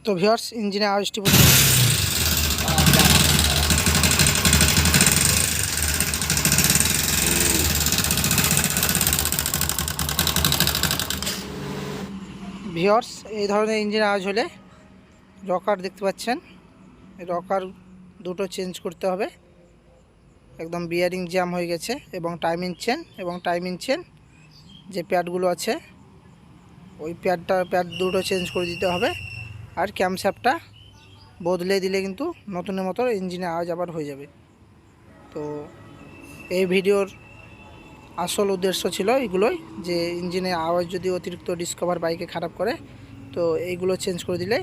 তো ভিউয়ার্স ইঞ্জিনের আওয়াজটি ভিউয়ার্স এই ধরনের ইঞ্জিন আওয়াজ হলে রকার দেখতে পাচ্ছেন, রকার দুটো চেঞ্জ করতে হবে। একদম বিয়ারিং জ্যাম হয়ে গেছে এবং টাইমিং চেন যে প্যাডগুলো আছে ওই প্যাড দুটো চেঞ্জ করে দিতে হবে। আর ক্যামশ্যাফটটা বদলে দিলে কিন্তু নতুনের মতো ইঞ্জিনের আওয়াজ আবার হয়ে যাবে। তো এই ভিডিওর আসল উদ্দেশ্য ছিল এগুলোই, যে ইঞ্জিনের আওয়াজ যদি অতিরিক্ত ডিসকভার বাইকে খারাপ করে তো এইগুলো চেঞ্জ করে দিলে